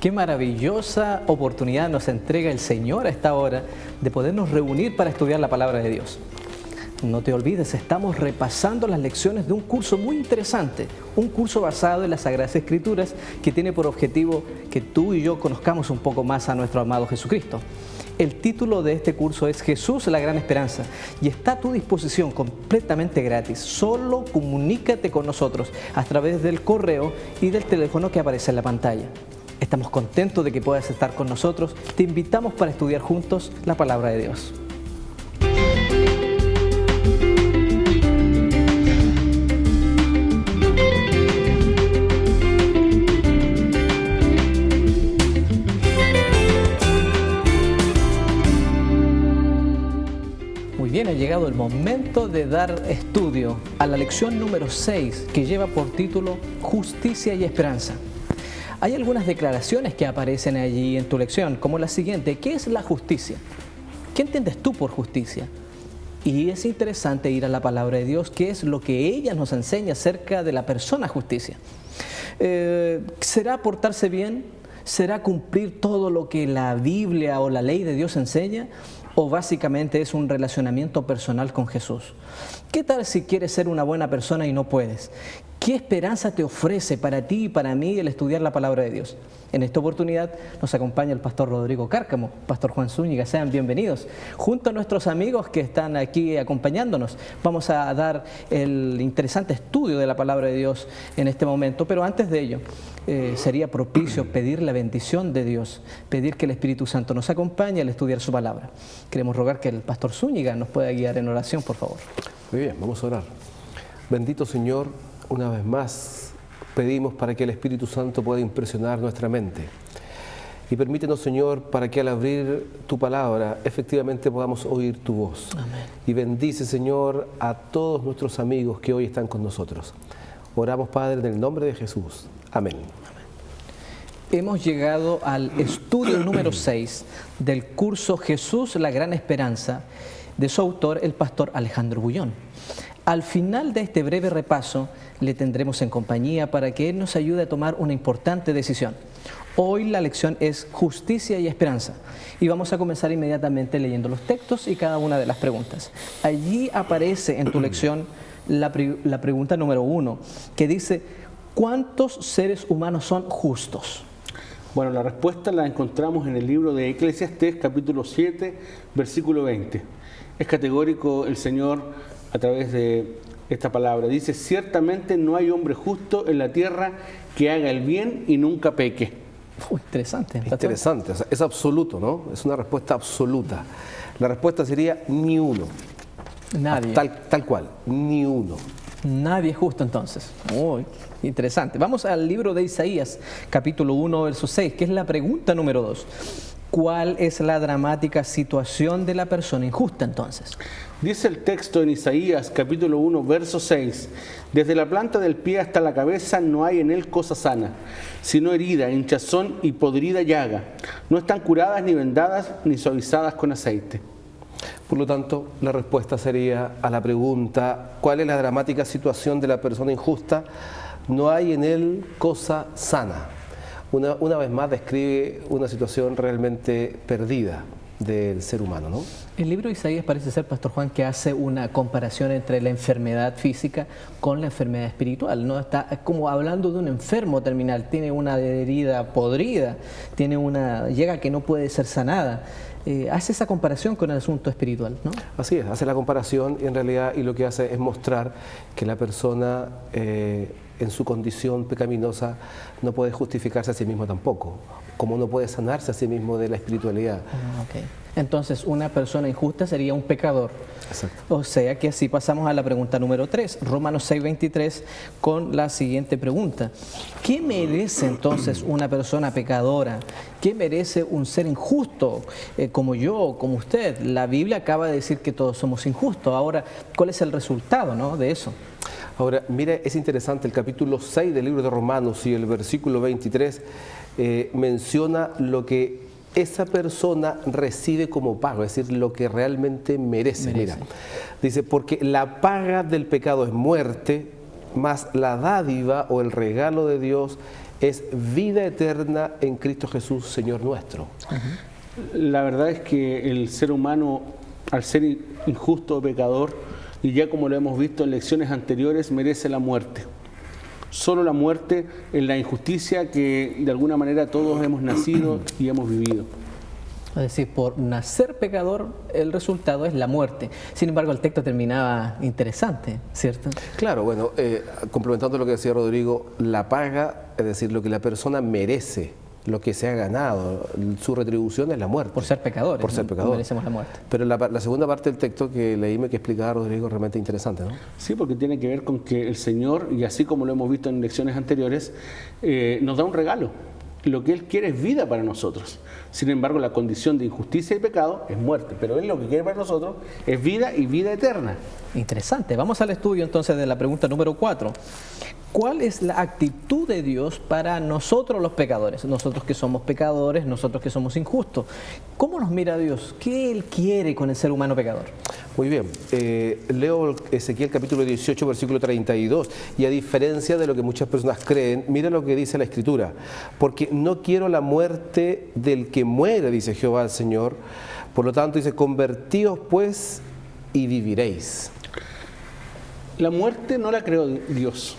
Qué maravillosa oportunidad nos entrega el Señor a esta hora de podernos reunir para estudiar la palabra de Dios. No te olvides, estamos repasando las lecciones de un curso muy interesante, un curso basado en las Sagradas Escrituras que tiene por objetivo que tú y yo conozcamos un poco más a nuestro amado Jesucristo. El título de este curso es Jesús, la gran esperanza, y está a tu disposición completamente gratis. Solo comunícate con nosotros a través del correo y del teléfono que aparece en la pantalla. Estamos contentos de que puedas estar con nosotros. Te invitamos para estudiar juntos la palabra de Dios. Muy bien, ha llegado el momento de dar estudio a la lección número 6, que lleva por título Justicia y Esperanza. Hay algunas declaraciones que aparecen allí en tu lección, como la siguiente: ¿qué es la justicia? ¿Qué entiendes tú por justicia? Y es interesante ir a la palabra de Dios, qué es lo que ella nos enseña acerca de la persona justicia. ¿Será portarse bien? ¿Será cumplir todo lo que la Biblia o la ley de Dios enseña? ¿O básicamente es un relacionamiento personal con Jesús? ¿Qué tal si quieres ser una buena persona y no puedes? ¿Qué esperanza te ofrece para ti y para mí el estudiar la palabra de Dios? En esta oportunidad nos acompaña el pastor Rodrigo Cárcamo, pastor Juan Zúñiga. Sean bienvenidos. Junto a nuestros amigos que están aquí acompañándonos, vamos a dar el interesante estudio de la palabra de Dios en este momento. Pero antes de ello, sería propicio pedir la bendición de Dios, pedir que el Espíritu Santo nos acompañe al estudiar su palabra. Queremos rogar que el pastor Zúñiga nos pueda guiar en oración, por favor. Muy bien, vamos a orar. Bendito Señor, una vez más pedimos para que el Espíritu Santo pueda impresionar nuestra mente. Y permítenos, Señor, para que al abrir tu palabra, efectivamente podamos oír tu voz. Amén. Y bendice, Señor, a todos nuestros amigos que hoy están con nosotros. Oramos, Padre, en el nombre de Jesús. Amén. Hemos llegado al estudio número 6 del curso Jesús, la gran esperanza, de su autor, el pastor Alejandro Bullón. Al final de este breve repaso, le tendremos en compañía para que él nos ayude a tomar una importante decisión. Hoy la lección es Justicia y Esperanza, y vamos a comenzar inmediatamente leyendo los textos y cada una de las preguntas. Allí aparece en tu lección la pregunta número 1, que dice: ¿cuántos seres humanos son justos? Bueno, la respuesta la encontramos en el libro de Eclesiastés, capítulo 7, versículo 20. Es categórico el Señor a través de esta palabra. Dice: ciertamente no hay hombre justo en la tierra que haga el bien y nunca peque. Interesante. Interesante, o sea, es absoluto, ¿no? Es una respuesta absoluta. La respuesta sería ni uno. Nadie. Tal cual, ni uno. Nadie es justo entonces. Muy interesante. Vamos al libro de Isaías, capítulo 1, verso 6, que es la pregunta número 2. ¿Cuál es la dramática situación de la persona injusta entonces? Dice el texto en Isaías, capítulo 1, verso 6. Desde la planta del pie hasta la cabeza no hay en él cosa sana, sino herida, hinchazón y podrida llaga. No están curadas ni vendadas ni suavizadas con aceite. Por lo tanto, la respuesta sería a la pregunta: ¿cuál es la dramática situación de la persona injusta? No hay en él cosa sana. Una vez más describe una situación realmente perdida del ser humano, ¿no? El libro de Isaías parece ser, pastor Juan, que hace una comparación entre la enfermedad física con la enfermedad espiritual, ¿no? Está como hablando de un enfermo terminal, tiene una herida podrida, tiene una llaga que no puede ser sanada. Hace esa comparación con el asunto espiritual, ¿no? Así es, hace la comparación y en realidad lo que hace es mostrar que la persona en su condición pecaminosa no puede justificarse a sí mismo tampoco, como no puede sanarse a sí mismo de la espiritualidad. Okay. Entonces, una persona injusta sería un pecador. Exacto. O sea que así pasamos a la pregunta número 3, Romanos 6:23, con la siguiente pregunta. ¿Qué merece entonces una persona pecadora? ¿Qué merece un ser injusto como yo, como usted? La Biblia acaba de decir que todos somos injustos. Ahora, ¿cuál es el resultado, ¿no?, de eso? Ahora, mire, es interesante, el capítulo 6 del libro de Romanos y el versículo 23 menciona lo que esa persona recibe como pago, es decir, lo que realmente merece. Mira, dice: porque la paga del pecado es muerte, mas la dádiva o el regalo de Dios es vida eterna en Cristo Jesús, Señor nuestro. La verdad es que el ser humano, al ser injusto o pecador, y ya como lo hemos visto en lecciones anteriores, merece la muerte. Solo la muerte en la injusticia que de alguna manera todos hemos nacido y hemos vivido. Es decir, por nacer pecador, el resultado es la muerte. Sin embargo, el texto terminaba interesante, ¿cierto? Claro, bueno, complementando lo que decía Rodrigo, la paga, es decir, lo que la persona merece, lo que se ha ganado, su retribución es la muerte. Por ser pecadores. Por ser pecador. Merecemos la muerte. Pero la segunda parte del texto que leíme, que explicaba Rodrigo, es realmente interesante, ¿no? Sí, porque tiene que ver con que el Señor, y así como lo hemos visto en lecciones anteriores, nos da un regalo. Lo que Él quiere es vida para nosotros. Sin embargo, la condición de injusticia y pecado es muerte. Pero Él lo que quiere para nosotros es vida y vida eterna. Interesante. Vamos al estudio entonces de la pregunta número 4. ¿Cuál es la actitud de Dios para nosotros los pecadores? Nosotros que somos pecadores, nosotros que somos injustos. ¿Cómo nos mira Dios? ¿Qué Él quiere con el ser humano pecador? Muy bien, leo Ezequiel capítulo 18, versículo 32, y a diferencia de lo que muchas personas creen, mira lo que dice la Escritura, porque no quiero la muerte del que muere, dice Jehová el Señor, por lo tanto dice, convertíos pues y viviréis. La muerte no la creó Dios,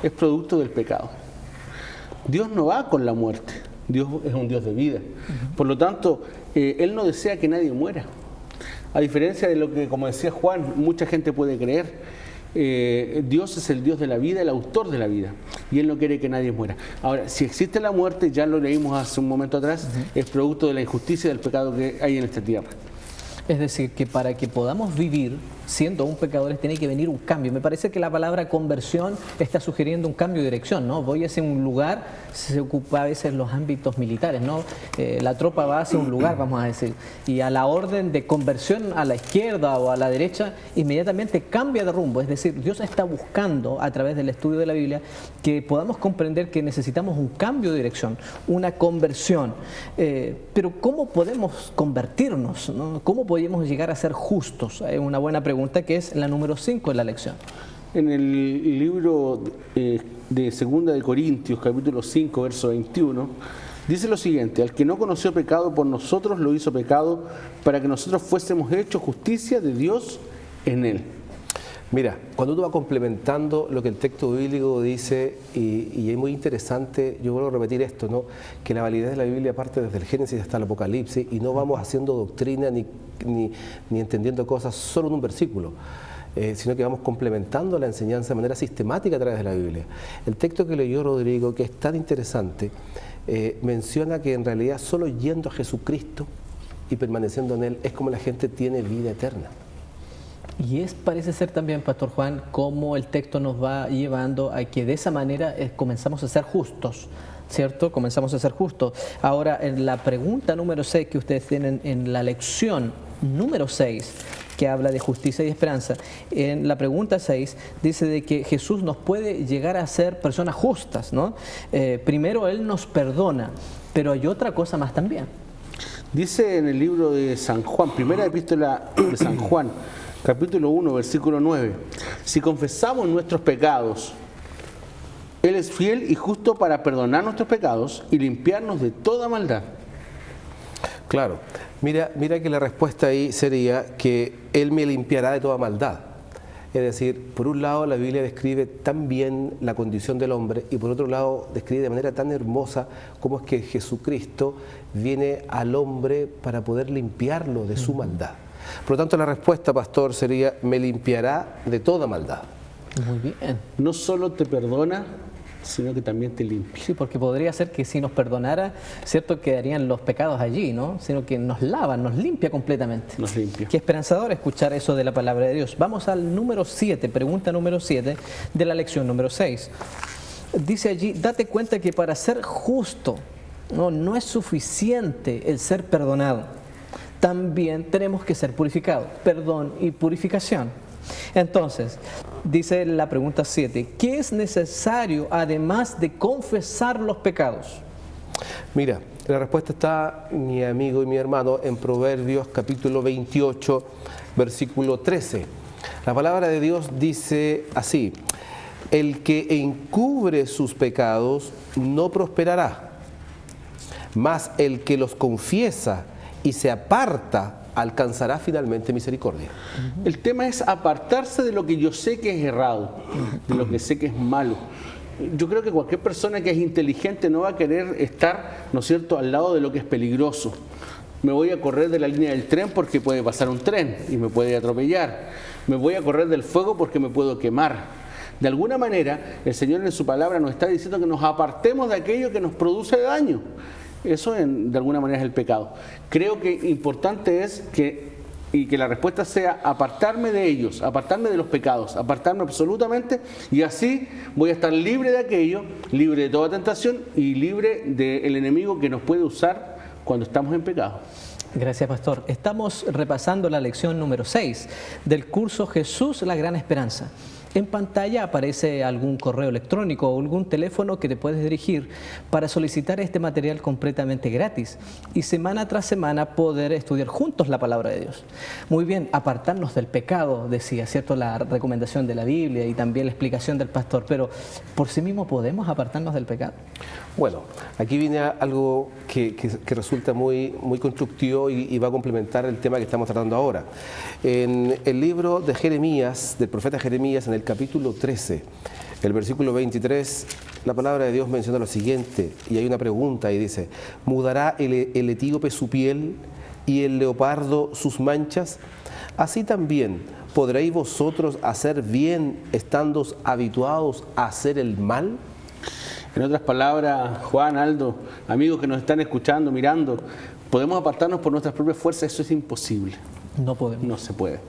es producto del pecado. Dios no va con la muerte, Dios es un Dios de vida, por lo tanto, Él no desea que nadie muera. A diferencia de lo que, como decía Juan, mucha gente puede creer, Dios es el Dios de la vida, el autor de la vida, y Él no quiere que nadie muera. Ahora, si existe la muerte, ya lo leímos hace un momento atrás, es producto de la injusticia y del pecado que hay en esta tierra. Es decir, que para que podamos vivir siendo un pecador tiene que venir un cambio. Me parece que la palabra conversión está sugiriendo un cambio de dirección, ¿no? Voy hacia un lugar, se ocupa a veces los ámbitos militares, ¿no? La tropa va hacia un lugar, vamos a decir, y a la orden de conversión a la izquierda o a la derecha, inmediatamente cambia de rumbo. Es decir, Dios está buscando a través del estudio de la Biblia que podamos comprender que necesitamos un cambio de dirección, una conversión. Pero ¿cómo podemos convertirnos, ¿no? ¿Cómo podemos llegar a ser justos? Es una buena pregunta, que es la número 5 en la lección. En el libro de 2 de Corintios, capítulo 5, verso 21, dice lo siguiente: al que no conoció pecado por nosotros lo hizo pecado para que nosotros fuésemos hechos justicia de Dios en él. Mira, cuando uno va complementando lo que el texto bíblico dice, y es muy interesante, yo vuelvo a repetir esto, ¿no? Que la validez de la Biblia parte desde el Génesis hasta el Apocalipsis, y no vamos haciendo doctrina ni entendiendo cosas solo en un versículo, sino que vamos complementando la enseñanza de manera sistemática a través de la Biblia. El texto que leyó Rodrigo, que es tan interesante, menciona que en realidad solo yendo a Jesucristo y permaneciendo en Él es como la gente tiene vida eterna. Y parece ser también, Pastor Juan, cómo el texto nos va llevando a que de esa manera comenzamos a ser justos, ¿cierto? Comenzamos a ser justos. Ahora, en la pregunta número 6 que ustedes tienen en la lección número 6, que habla de justicia y esperanza, en la pregunta 6 dice de que Jesús nos puede llegar a ser personas justas, ¿no? Primero, Él nos perdona, pero hay otra cosa más también. Dice en el libro de San Juan, primera epístola de San Juan, capítulo 1, versículo 9, si confesamos nuestros pecados, Él es fiel y justo para perdonar nuestros pecados y limpiarnos de toda maldad. Claro, mira que la respuesta ahí sería que Él me limpiará de toda maldad. Es decir, por un lado la Biblia describe tan bien la condición del hombre y por otro lado describe de manera tan hermosa cómo es que Jesucristo viene al hombre para poder limpiarlo de su maldad. Por lo tanto, la respuesta, pastor, sería: me limpiará de toda maldad. Muy bien. No solo te perdona, sino que también te limpia. Sí, porque podría ser que si nos perdonara, cierto, quedarían los pecados allí, ¿no? Sino que nos lava, nos limpia completamente. Nos limpia. Qué esperanzador escuchar eso de la palabra de Dios. Vamos al número 7, pregunta número 7 de la lección número 6. Dice allí: date cuenta que para ser justo no es suficiente el ser perdonado. También tenemos que ser purificados. Perdón y purificación. Entonces, dice la pregunta 7, ¿qué es necesario además de confesar los pecados? Mira, la respuesta está, mi amigo y mi hermano, en Proverbios capítulo 28, versículo 13. La palabra de Dios dice así: El que encubre sus pecados no prosperará, mas el que los confiesa y se aparta alcanzará finalmente misericordia. El tema es apartarse de lo que yo sé que es errado, de lo que sé que es malo. Yo creo que cualquier persona que es inteligente no va a querer estar, ¿no es cierto?, al lado de lo que es peligroso. Me voy a correr de la línea del tren porque puede pasar un tren y me puede atropellar. Me voy a correr del fuego porque me puedo quemar. De alguna manera, el Señor en su palabra nos está diciendo que nos apartemos de aquello que nos produce daño. Eso de alguna manera es el pecado. Creo que importante es que la respuesta sea apartarme de ellos, apartarme de los pecados, apartarme absolutamente, y así voy a estar libre de aquello, libre de toda tentación y libre del enemigo que nos puede usar cuando estamos en pecado. Gracias, pastor. Estamos repasando la lección número 6 del curso Jesús, la gran esperanza. En pantalla aparece algún correo electrónico o algún teléfono que te puedes dirigir para solicitar este material completamente gratis y semana tras semana poder estudiar juntos la palabra de Dios. Muy bien, apartarnos del pecado, decía, ¿cierto? La recomendación de la Biblia y también la explicación del pastor, pero ¿por sí mismo podemos apartarnos del pecado? Bueno, aquí viene algo que resulta muy constructivo y va a complementar el tema que estamos tratando ahora. En el libro de Jeremías, del profeta Jeremías, en el capítulo 13, el versículo 23, la palabra de Dios menciona lo siguiente, y hay una pregunta y dice: ¿mudará el etíope su piel y el leopardo sus manchas? Así también podréis vosotros hacer bien estando habituados a hacer el mal. En otras palabras, Juan, Aldo, amigos que nos están escuchando, mirando, ¿podemos apartarnos por nuestras propias fuerzas? Eso es imposible. No podemos. No se puede.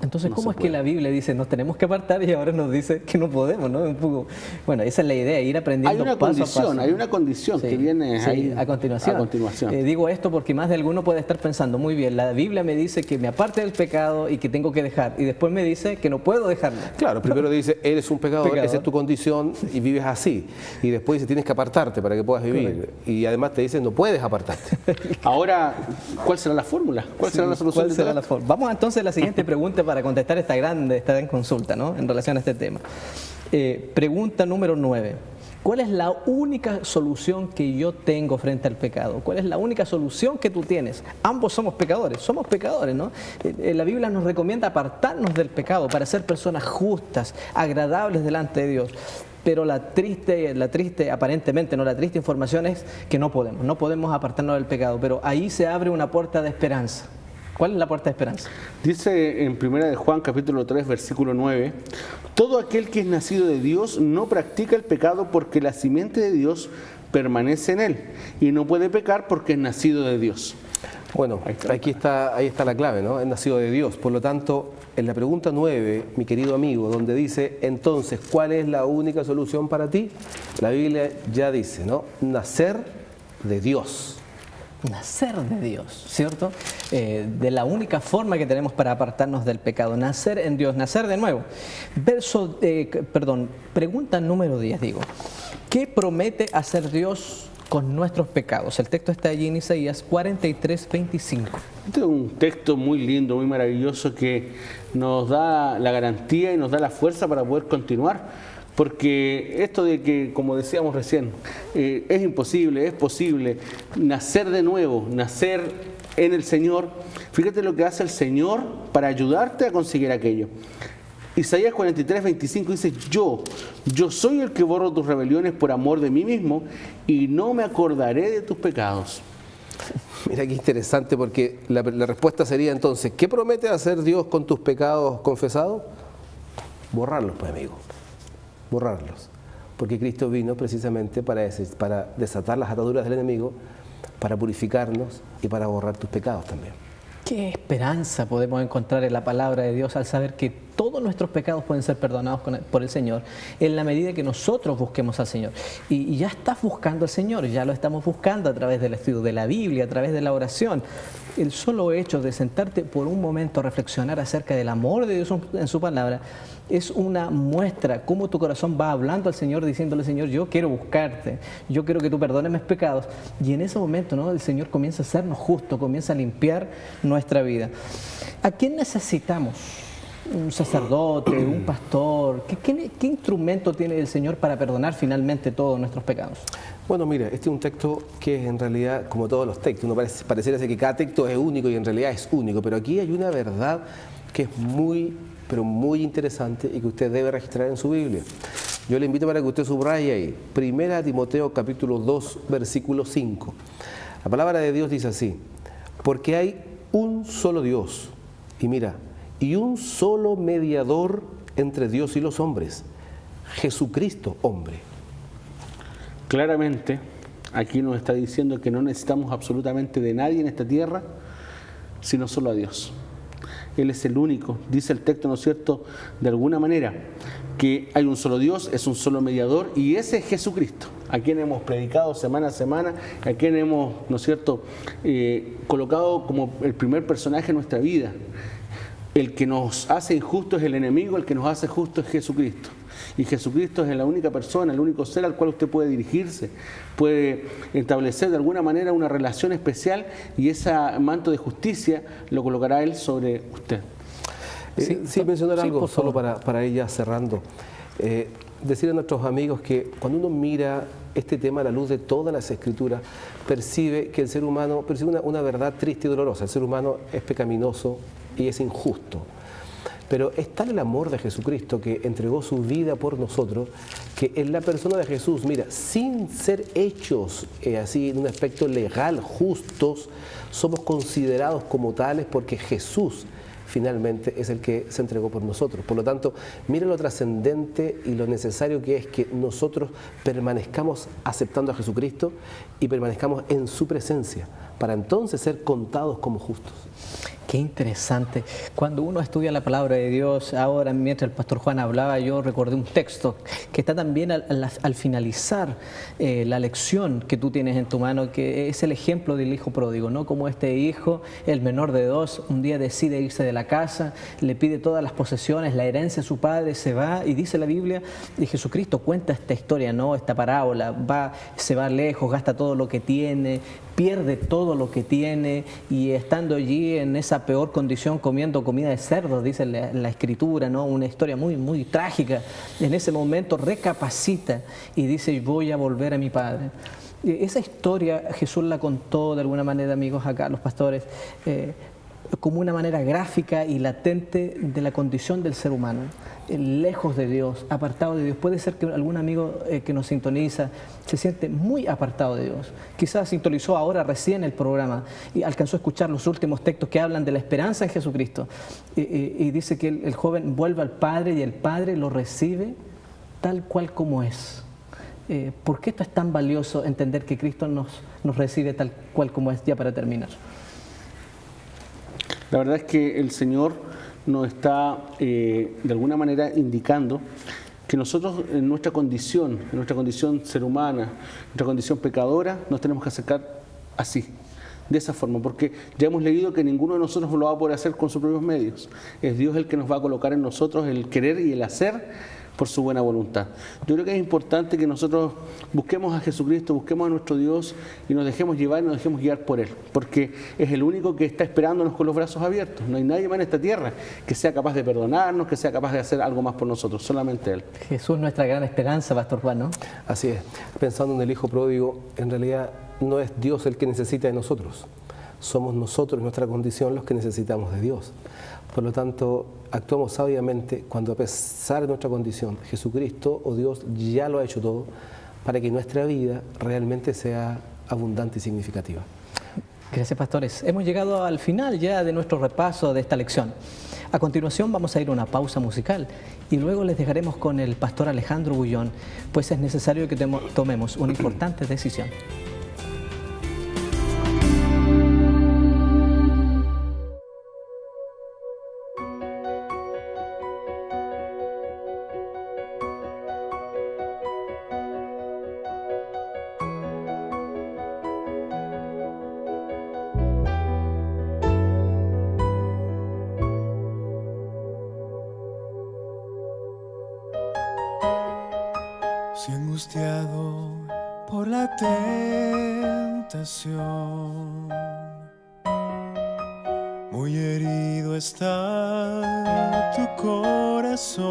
Entonces, No ¿cómo se es que la Biblia dice nos tenemos que apartar y ahora nos dice que no podemos, ¿no? Un poco, bueno, esa es la idea, ir aprendiendo paso a paso. Hay una condición que viene ahí a continuación. Digo esto porque más de alguno puede estar pensando, muy bien, la Biblia me dice que me aparte del pecado y que tengo que dejar, y después me dice que no puedo dejarlo. Claro, primero dice, eres un pecador, esa es tu condición y vives así. Y después dice, tienes que apartarte para que puedas vivir. Correcto. Y además te dice, no puedes apartarte. Ahora, ¿cuál será la fórmula? ¿Cuál será la solución? ¿Cuál será la fórmula? Vamos entonces a la siguiente pregunta para contestar esta gran consulta, ¿no?, en relación a este tema. Pregunta número 9. ¿Cuál es la única solución que yo tengo frente al pecado? ¿Cuál es la única solución que tú tienes? Ambos somos pecadores, ¿no? La Biblia nos recomienda apartarnos del pecado para ser personas justas, agradables delante de Dios. Pero la triste, aparentemente, no, la triste información es que no podemos apartarnos del pecado, pero ahí se abre una puerta de esperanza. ¿Cuál es la puerta de esperanza? Dice en 1 de Juan capítulo 3 versículo 9: todo aquel que es nacido de Dios no practica el pecado porque la simiente de Dios permanece en él y no puede pecar porque es nacido de Dios. Bueno, ahí está la clave, ¿no? Es nacido de Dios. Por lo tanto, en la pregunta 9, mi querido amigo, donde dice, entonces, ¿cuál es la única solución para ti? La Biblia ya dice, ¿no? Nacer de Dios. Nacer de Dios, ¿cierto? De la única forma que tenemos para apartarnos del pecado, nacer en Dios, nacer de nuevo. Pregunta número 10, digo. ¿Qué promete hacer Dios con nuestros pecados? El texto está allí en Isaías 43:25. Este es un texto muy lindo, muy maravilloso, que nos da la garantía y nos da la fuerza para poder continuar. Porque esto de que, como decíamos recién, es imposible, es posible nacer de nuevo, nacer en el Señor. Fíjate lo que hace el Señor para ayudarte a conseguir aquello. Isaías 43:25 dice, yo soy el que borro tus rebeliones por amor de mí mismo y no me acordaré de tus pecados. Mira qué interesante, porque la respuesta sería entonces, ¿qué promete hacer Dios con tus pecados confesados? Borrarlos, pues, amigo. Borrarlos, porque Cristo vino precisamente para desatar las ataduras del enemigo, para purificarnos y para borrar tus pecados también. ¿Qué esperanza podemos encontrar en la palabra de Dios al saber que todos nuestros pecados pueden ser perdonados por el Señor en la medida que nosotros busquemos al Señor? Y ya estás buscando al Señor, ya lo estamos buscando a través del estudio de la Biblia, a través de la oración. El solo hecho de sentarte por un momento a reflexionar acerca del amor de Dios en su palabra es una muestra cómo tu corazón va hablando al Señor, diciéndole, Señor, yo quiero buscarte, yo quiero que tú perdones mis pecados. Y en ese momento, ¿no?, el Señor comienza a hacernos justo, comienza a limpiar nuestra vida. ¿A quién necesitamos un sacerdote, un pastor? ¿Qué instrumento tiene el Señor para perdonar finalmente todos nuestros pecados? Bueno, mira, este es un texto que es en realidad, como todos los textos, uno pareciera ser que cada texto es único y en realidad es único, pero aquí hay una verdad que es muy, pero muy interesante y que usted debe registrar en su Biblia. Yo le invito para que usted subraye ahí, 1 Timoteo capítulo 2, versículo 5. La palabra de Dios dice así: porque hay un solo Dios, y mira, y un solo mediador entre Dios y los hombres, Jesucristo, hombre. Claramente, aquí nos está diciendo que no necesitamos absolutamente de nadie en esta tierra, sino solo a Dios. Él es el único, dice el texto, ¿no es cierto?, de alguna manera, que hay un solo Dios, es un solo mediador, y ese es Jesucristo, a quien hemos predicado semana a semana, a quien hemos, ¿no es cierto?, colocado como el primer personaje en nuestra vida. El que nos hace injustos es el enemigo, el que nos hace justos es Jesucristo. Y Jesucristo es la única persona, el único ser al cual usted puede dirigirse, puede establecer de alguna manera una relación especial, y ese manto de justicia lo colocará Él sobre usted. Sí, mencionar algo solo favor. para ir ya cerrando. Decir a nuestros amigos que cuando uno mira este tema a la luz de todas las Escrituras, percibe que el ser humano, percibe una verdad triste y dolorosa. El ser humano es pecaminoso y es injusto. Pero es tal el amor de Jesucristo, que entregó su vida por nosotros, que en la persona de Jesús, mira, sin ser hechos así en un aspecto legal, justos, somos considerados como tales porque Jesús finalmente es el que se entregó por nosotros. Por lo tanto, mira lo trascendente y lo necesario que es que nosotros permanezcamos aceptando a Jesucristo y permanezcamos en su presencia, para entonces ser contados como justos. Qué interesante. Cuando uno estudia la palabra de Dios, ahora mientras el pastor Juan hablaba, yo recordé un texto que está también al finalizar la lección que tú tienes en tu mano, que es el ejemplo del hijo pródigo, ¿no? Como este hijo, el menor de dos, un día decide irse de la casa, le pide todas las posesiones, la herencia a su padre, se va, y dice la Biblia, y Jesucristo cuenta esta historia, ¿no? Esta parábola, se va lejos, gasta todo lo que tiene, pierde todo lo que tiene, y estando allí en esa peor condición, comiendo comida de cerdos, dice la Escritura, ¿no? Una historia muy, muy trágica. En ese momento recapacita y dice: voy a volver a mi padre. Esa historia Jesús la contó de alguna manera, amigos, acá los pastores, como una manera gráfica y latente de la condición del ser humano, lejos de Dios, apartado de Dios. Puede ser que algún amigo que nos sintoniza se siente muy apartado de Dios. Quizás sintonizó ahora recién el programa y alcanzó a escuchar los últimos textos que hablan de la esperanza en Jesucristo. Y dice que el joven vuelve al Padre y el Padre lo recibe tal cual como es. ¿Por qué esto es tan valioso, entender que Cristo nos recibe tal cual como es? Ya para terminar. La verdad es que el Señor nos está de alguna manera indicando que nosotros en nuestra condición ser humana, nuestra condición pecadora, nos tenemos que acercar así, de esa forma, porque ya hemos leído que ninguno de nosotros lo va a poder hacer con sus propios medios. Es Dios el que nos va a colocar en nosotros el querer y el hacer por su buena voluntad. Yo creo que es importante que nosotros busquemos a Jesucristo, busquemos a nuestro Dios y nos dejemos llevar y nos dejemos guiar por Él, porque es el único que está esperándonos con los brazos abiertos. No hay nadie más en esta tierra que sea capaz de perdonarnos, que sea capaz de hacer algo más por nosotros, solamente Él. Jesús, nuestra gran esperanza, pastor Juan, ¿no? Así es. Pensando en el hijo pródigo, en realidad no es Dios el que necesita de nosotros. Somos nosotros, nuestra condición, los que necesitamos de Dios. Por lo tanto, actuamos sabiamente cuando, a pesar de nuestra condición, Jesucristo o Dios ya lo ha hecho todo para que nuestra vida realmente sea abundante y significativa. Gracias, pastores. Hemos llegado al final ya de nuestro repaso de esta lección. A continuación vamos a ir a una pausa musical y luego les dejaremos con el pastor Alejandro Bullón, pues es necesario que tomemos una importante decisión. Si angustiado por la tentación, muy herido está tu corazón,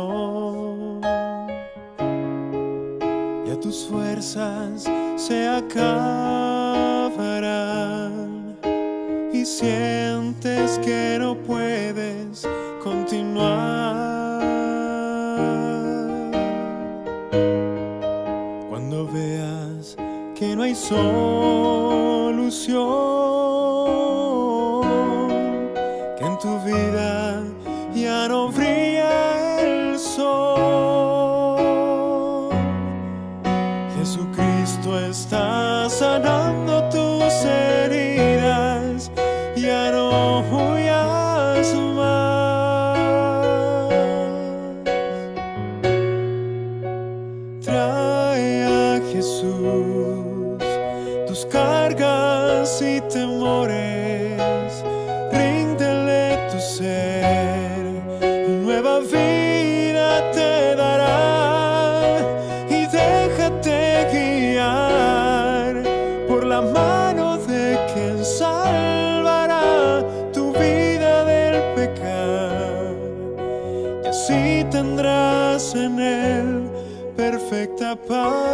ya tus fuerzas se acabarán y sientes que no puedes continuar. Cuando veas que no hay solución, que en tu vida ya no brilla el sol, Jesucristo está sanando tus heridas, ya no huyas más. Trae a Jesús tus cargas y temores, ríndele tu ser y nueva vida te dará, y déjate guiar por la mano de quien salvará tu vida del pecado, y así tendrás en él perfecta paz.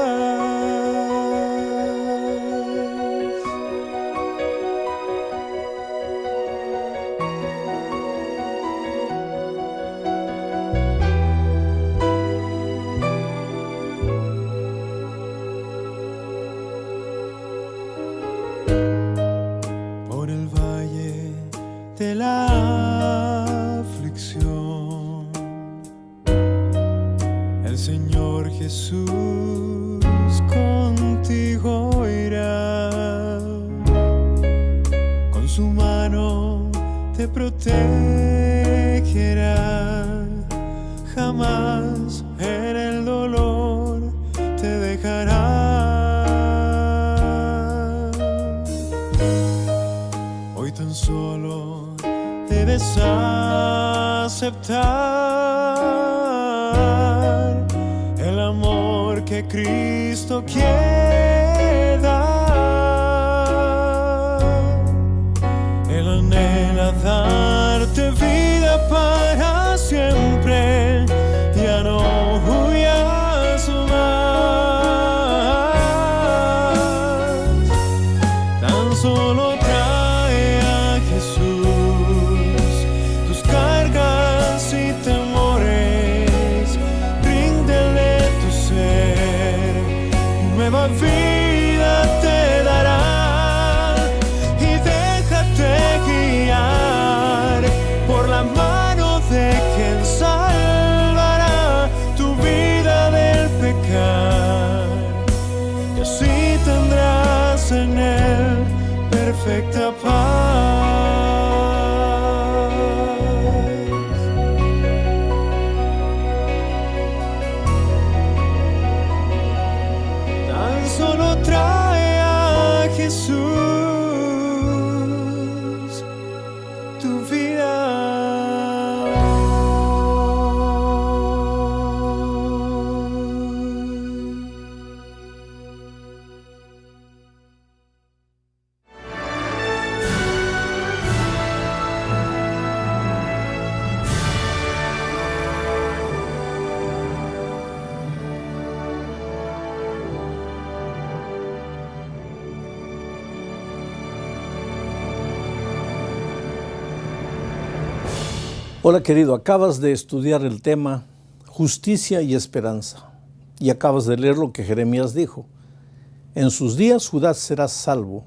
Por el valle de la aflicción, el Señor Jesús contigo irá, con su mano te protegerá, jamás en el dolor te dejará. Hoy tan solo debes aceptar el amor que Cristo quiere dar. Él anhela darte vida para siempre, ya no huyas más. Tan solo trae a Jesús tus cargas y temores, ríndele tu ser, nueva vida te dará, y déjate guiar por la mano de quien salvará tu vida del pecado, y así tendrás en él perfecta paz. Tan solo trae a Jesús tu vida. Hola querido, acabas de estudiar el tema justicia y esperanza y acabas de leer lo que Jeremías dijo. En sus días Judá será salvo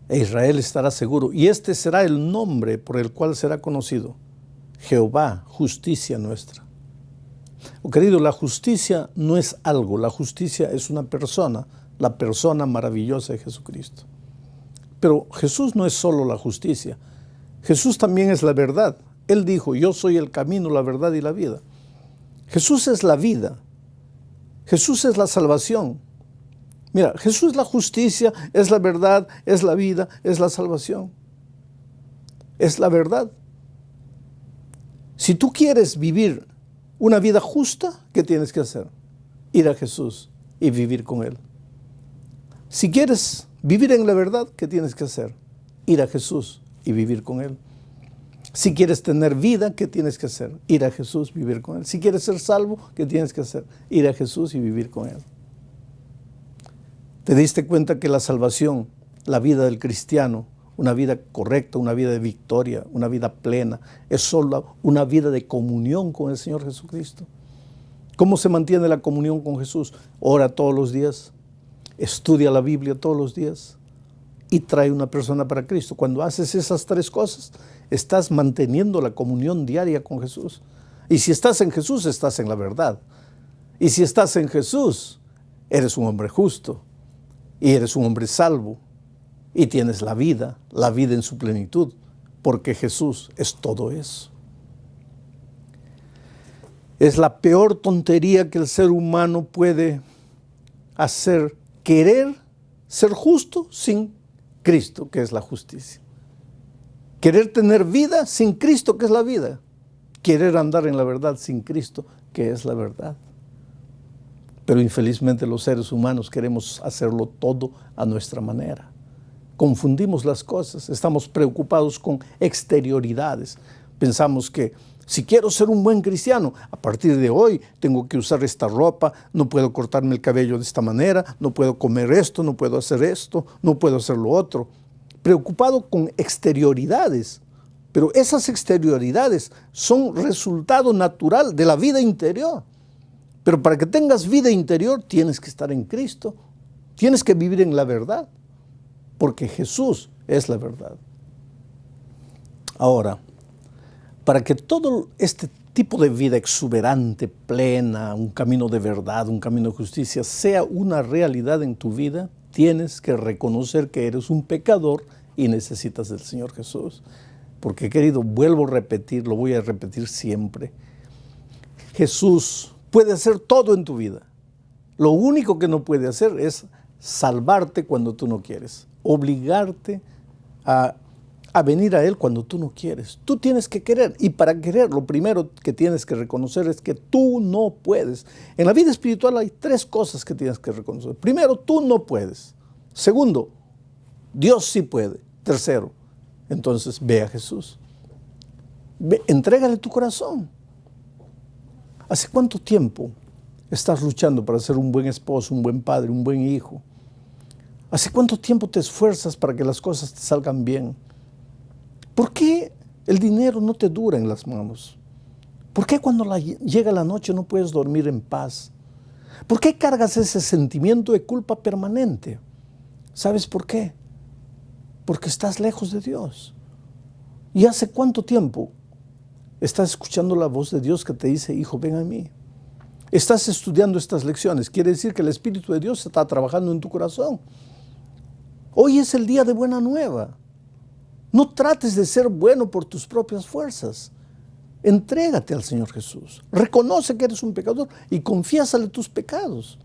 e Israel estará seguro, y este será el nombre por el cual será conocido: Jehová, justicia nuestra. Oh querido, la justicia no es algo, la justicia es una persona, la persona maravillosa de Jesucristo. Pero Jesús no es solo la justicia, Jesús también es la verdad. Él dijo: yo soy el camino, la verdad y la vida. Jesús es la vida. Jesús es la salvación. Mira, Jesús es la justicia, es la verdad, es la vida, es la salvación. Es la verdad. Si tú quieres vivir una vida justa, ¿qué tienes que hacer? Ir a Jesús y vivir con Él. Si quieres vivir en la verdad, ¿qué tienes que hacer? Ir a Jesús y vivir con Él. Si quieres tener vida, ¿qué tienes que hacer? Ir a Jesús, vivir con Él. Si quieres ser salvo, ¿qué tienes que hacer? Ir a Jesús y vivir con Él. ¿Te diste cuenta que la salvación, la vida del cristiano, una vida correcta, una vida de victoria, una vida plena, es solo una vida de comunión con el Señor Jesucristo? ¿Cómo se mantiene la comunión con Jesús? Ora todos los días, estudia la Biblia todos los días y trae una persona para Cristo. Cuando haces esas tres cosas, estás manteniendo la comunión diaria con Jesús. Y si estás en Jesús, estás en la verdad. Y si estás en Jesús, eres un hombre justo y eres un hombre salvo y tienes la vida en su plenitud, porque Jesús es todo eso. Es la peor tontería que el ser humano puede hacer, querer ser justo sin Cristo, que es la justicia. Querer tener vida sin Cristo, que es la vida. Querer andar en la verdad sin Cristo, que es la verdad. Pero infelizmente los seres humanos queremos hacerlo todo a nuestra manera. Confundimos las cosas, estamos preocupados con exterioridades. Pensamos que si quiero ser un buen cristiano, a partir de hoy tengo que usar esta ropa, no puedo cortarme el cabello de esta manera, no puedo comer esto, no puedo hacer esto, no puedo hacer lo otro. Preocupado con exterioridades, pero esas exterioridades son resultado natural de la vida interior. Pero para que tengas vida interior tienes que estar en Cristo, tienes que vivir en la verdad, porque Jesús es la verdad. Ahora, para que todo este tipo de vida exuberante, plena, un camino de verdad, un camino de justicia, sea una realidad en tu vida, tienes que reconocer que eres un pecador y necesitas del Señor Jesús. Porque, querido, vuelvo a repetir, lo voy a repetir siempre. Jesús puede hacer todo en tu vida. Lo único que no puede hacer es salvarte cuando tú no quieres, obligarte a venir a Él cuando tú no quieres. Tú tienes que querer, y para querer lo primero que tienes que reconocer es que tú no puedes. En la vida espiritual hay tres cosas que tienes que reconocer. Primero, tú no puedes. Segundo, Dios sí puede. Tercero, entonces ve a Jesús. Entrégale tu corazón. ¿Hace cuánto tiempo estás luchando para ser un buen esposo, un buen padre, un buen hijo? ¿Hace cuánto tiempo te esfuerzas para que las cosas te salgan bien? ¿Por qué el dinero no te dura en las manos? ¿Por qué cuando llega la noche no puedes dormir en paz? ¿Por qué cargas ese sentimiento de culpa permanente? ¿Sabes por qué? Porque estás lejos de Dios. ¿Y hace cuánto tiempo estás escuchando la voz de Dios que te dice, hijo, ven a mí? Estás estudiando estas lecciones. Quiere decir que el Espíritu de Dios está trabajando en tu corazón. Hoy es el día de buena nueva. No trates de ser bueno por tus propias fuerzas. Entrégate al Señor Jesús. Reconoce que eres un pecador y confiésale tus pecados.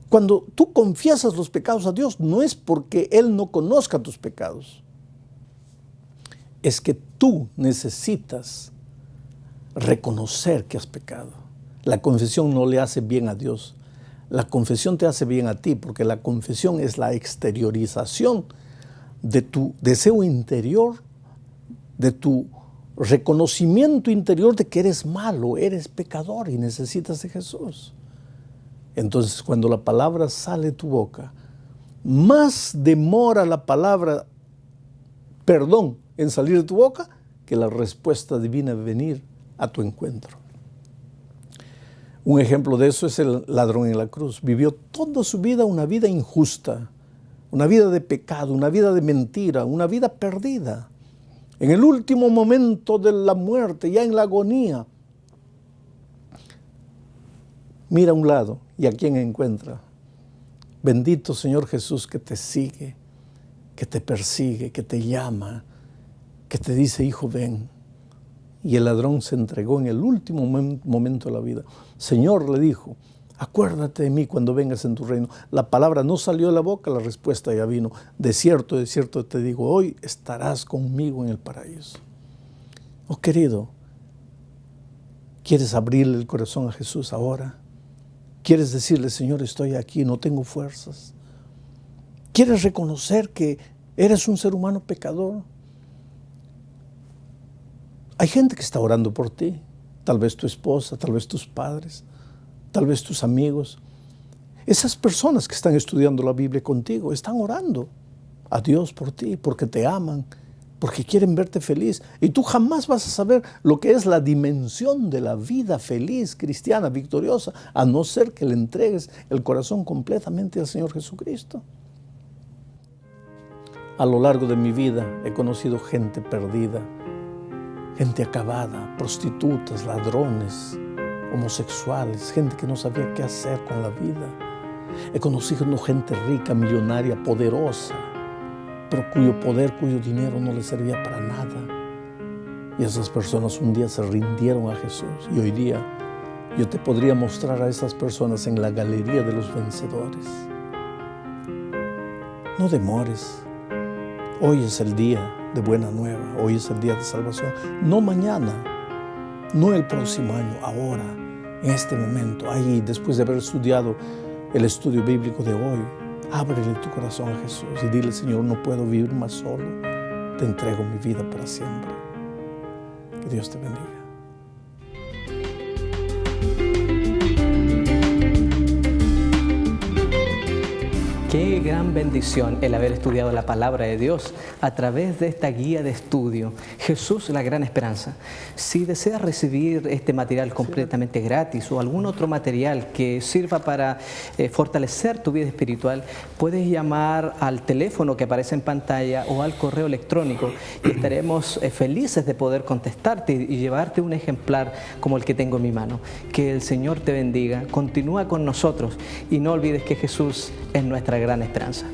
Cuando tú confiesas los pecados a Dios, no es porque Él no conozca tus pecados. Es que tú necesitas reconocer que has pecado. La confesión no le hace bien a Dios. La confesión te hace bien a ti, porque la confesión es la exteriorización de tu deseo interior, de tu reconocimiento interior de que eres malo, eres pecador y necesitas de Jesús. Entonces, cuando la palabra sale de tu boca, más demora la palabra perdón en salir de tu boca que la respuesta divina venir a tu encuentro. Un ejemplo de eso es el ladrón en la cruz. Vivió toda su vida una vida injusta, una vida de pecado, una vida de mentira, una vida perdida. En el último momento de la muerte, ya en la agonía, mira a un lado y a quién encuentra. Bendito Señor Jesús, que te sigue, que te persigue, que te llama, que te dice, hijo, ven. Y el ladrón se entregó en el último momento de la vida. Señor, le dijo, acuérdate de mí cuando vengas en tu reino. La palabra no salió de la boca, la respuesta ya vino. De cierto te digo, hoy estarás conmigo en el paraíso. Oh, querido, ¿quieres abrirle el corazón a Jesús ahora? ¿Quieres decirle, Señor, estoy aquí, no tengo fuerzas? ¿Quieres reconocer que eres un ser humano pecador? Hay gente que está orando por ti, tal vez tu esposa, tal vez tus padres, tal vez tus amigos. Esas personas que están estudiando la Biblia contigo están orando a Dios por ti, porque te aman, porque quieren verte feliz. Y tú jamás vas a saber lo que es la dimensión de la vida feliz, cristiana, victoriosa, a no ser que le entregues el corazón completamente al Señor Jesucristo. A lo largo de mi vida he conocido gente perdida, gente acabada, prostitutas, ladrones, homosexuales, gente que no sabía qué hacer con la vida. He conocido gente rica, millonaria, poderosa, pero cuyo poder, cuyo dinero no les servía para nada. Y esas personas un día se rindieron a Jesús. Y hoy día yo te podría mostrar a esas personas en la galería de los vencedores. No demores. Hoy es el día de buena nueva. Hoy es el día de salvación. No mañana, no el próximo año, ahora, en este momento, ahí, después de haber estudiado el estudio bíblico de hoy, ábrele tu corazón a Jesús y dile: Señor, no puedo vivir más solo. Te entrego mi vida para siempre. Que Dios te bendiga. Qué gran bendición el haber estudiado la palabra de Dios a través de esta guía de estudio, Jesús, la gran esperanza. Si deseas recibir este material completamente gratis o algún otro material que sirva para fortalecer tu vida espiritual, puedes llamar al teléfono que aparece en pantalla o al correo electrónico y estaremos felices de poder contestarte y llevarte un ejemplar como el que tengo en mi mano. Que el Señor te bendiga, continúa con nosotros y no olvides que Jesús es nuestra gran esperanza.